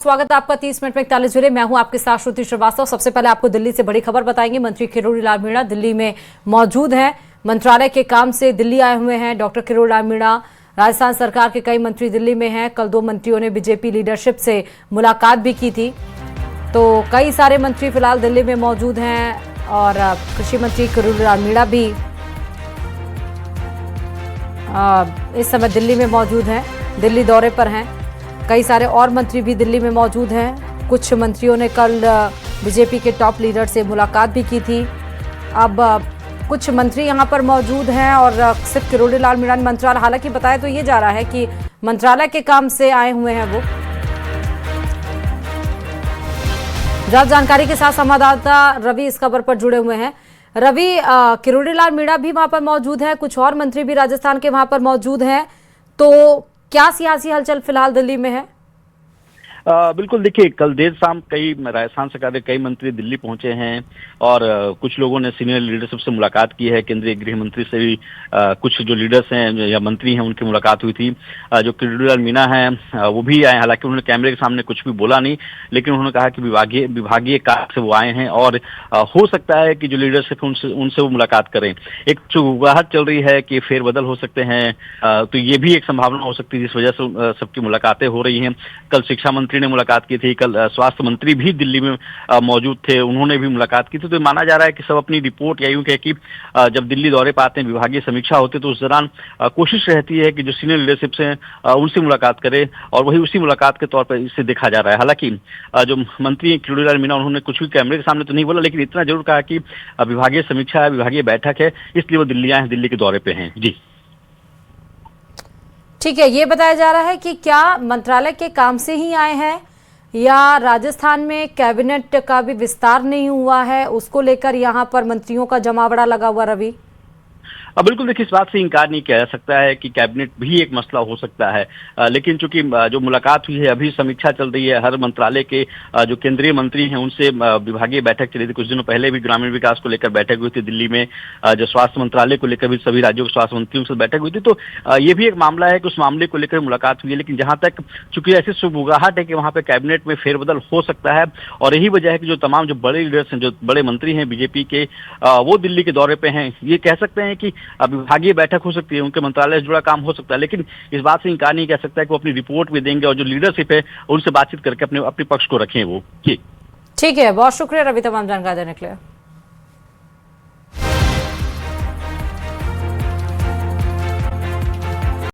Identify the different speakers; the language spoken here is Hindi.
Speaker 1: स्वागत है आपका 30 मिनट में 41 जुड़े। मैं हूं आपके साथ श्रुति श्रीवास्तव। सबसे पहले आपको दिल्ली से बड़ी खबर बताएंगे। मंत्री किरोड़ी लाल मीणा दिल्ली में मौजूद हैं। मंत्रालय के काम से दिल्ली आए हुए हैं डॉक्टर किरोड़ी लाल मीणा। राजस्थान सरकार के कई मंत्री दिल्ली में हैं। कल 2 मंत्रियों ने बीजेपी लीडरशिप से मुलाकात भी की थी। तो कई सारे मंत्री फिलहाल दिल्ली में मौजूद हैं और कृषि मंत्री किरोड़ी लाल मीणा भी इस समय दिल्ली में मौजूद हैं, दिल्ली दौरे पर हैं। कई सारे और मंत्री भी दिल्ली में मौजूद हैं। कुछ मंत्रियों ने कल बीजेपी के टॉप लीडर से मुलाकात भी की थी। अब कुछ मंत्री यहां पर मौजूद हैं और सिर्फ किरोड़ी लाल मीणा ने मंत्रालय, हालांकि बताया तो ये जा रहा है कि मंत्रालय के काम से आए हुए हैं वो। ज्यादा जानकारी के साथ संवाददाता रवि इस खबर पर जुड़े हुए हैं। रवि, किरोड़ी लाल मीणा भी वहां पर मौजूद है, कुछ और मंत्री भी राजस्थान के वहां पर मौजूद हैं, तो क्या सियासी हलचल फिलहाल दिल्ली में है?
Speaker 2: बिल्कुल, देखिए कल देर शाम कई राजस्थान सरकार के कई मंत्री दिल्ली पहुंचे हैं और कुछ लोगों ने सीनियर लीडरशिप से मुलाकात की है। केंद्रीय गृह मंत्री से भी कुछ जो लीडर्स हैं या मंत्री हैं उनकी मुलाकात हुई थी। जो किरोड़ी लाल मीणा हैं वो भी आए, हालांकि उन्होंने कैमरे के सामने कुछ भी बोला नहीं, लेकिन उन्होंने कहा कि विभागीय कार्य से वो आए हैं और हो सकता है कि जो लीडरशिप उनसे वो मुलाकात करें। एक चुगलाहट चल रही है कि फेरबदल हो सकते हैं, तो ये भी एक संभावना हो सकती है जिस वजह से सबकी मुलाकातें हो रही हैं। कल शिक्षा मंत्री ने मुलाकात की थी, कल स्वास्थ्य मंत्री भी दिल्ली में मौजूद थे, उन्होंने भी मुलाकात की थी। तो माना जा रहा है कि सब अपनी रिपोर्ट या यूं कहे कि जब दिल्ली दौरे पर आते हैं, विभागीय समीक्षा होती है, तो उस दौरान कोशिश रहती है कि जो सीनियर लीडरशिप से उनसे मुलाकात करे और वही उसी मुलाकात के तौर पर इसे देखा जा रहा है। हालांकि जो मंत्री किरोड़ी लाल मीणा उन्होंने कुछ भी कैमरे के सामने तो नहीं बोला, लेकिन इतना जरूर कहा कि विभागीय समीक्षा है, विभागीय बैठक है, इसलिए वो दिल्ली आए हैं, दिल्ली के दौरे पे हैं। जी
Speaker 1: ठीक है, ये बताया जा रहा है कि क्या मंत्रालय के काम से ही आए हैं या राजस्थान में कैबिनेट का भी विस्तार नहीं हुआ है, उसको लेकर यहां पर मंत्रियों का जमावड़ा लगा हुआ? रवि,
Speaker 2: बिल्कुल, देखिए इस बात से इनकार नहीं किया जा सकता है कि कैबिनेट भी एक मसला हो सकता है, लेकिन चूंकि जो मुलाकात हुई है, अभी समीक्षा चल रही है, हर मंत्रालय के जो केंद्रीय मंत्री हैं उनसे विभागीय बैठक चली थी। कुछ दिनों पहले भी ग्रामीण विकास को लेकर बैठक हुई थी दिल्ली में, जो स्वास्थ्य मंत्रालय को लेकर भी सभी राज्यों के स्वास्थ्य मंत्रियों से बैठक हुई थी। तो ये भी एक मामला है कि उस मामले को लेकर मुलाकात हुई है, लेकिन जहां तक चूंकि ऐसी सुगबुगाहट है कि वहां पर कैबिनेट में फेरबदल हो सकता है और यही वजह है कि जो तमाम जो बड़े लीडर्स हैं, जो बड़े मंत्री हैं बीजेपी के, वो दिल्ली के दौरे पे हैं। ये कह सकते हैं कि विभागीय बैठक हो सकती है, उनके मंत्रालय से जुड़ा काम हो सकता है, लेकिन इस बात से इनकार नहीं कह सकता है कि वो अपनी रिपोर्ट भी देंगे और जो लीडरशिप है उनसे बातचीत करके अपने पक्ष को रखें वो।
Speaker 1: ठीक है, बहुत शुक्रिया रवि तमाम जानकारी देने के लिए।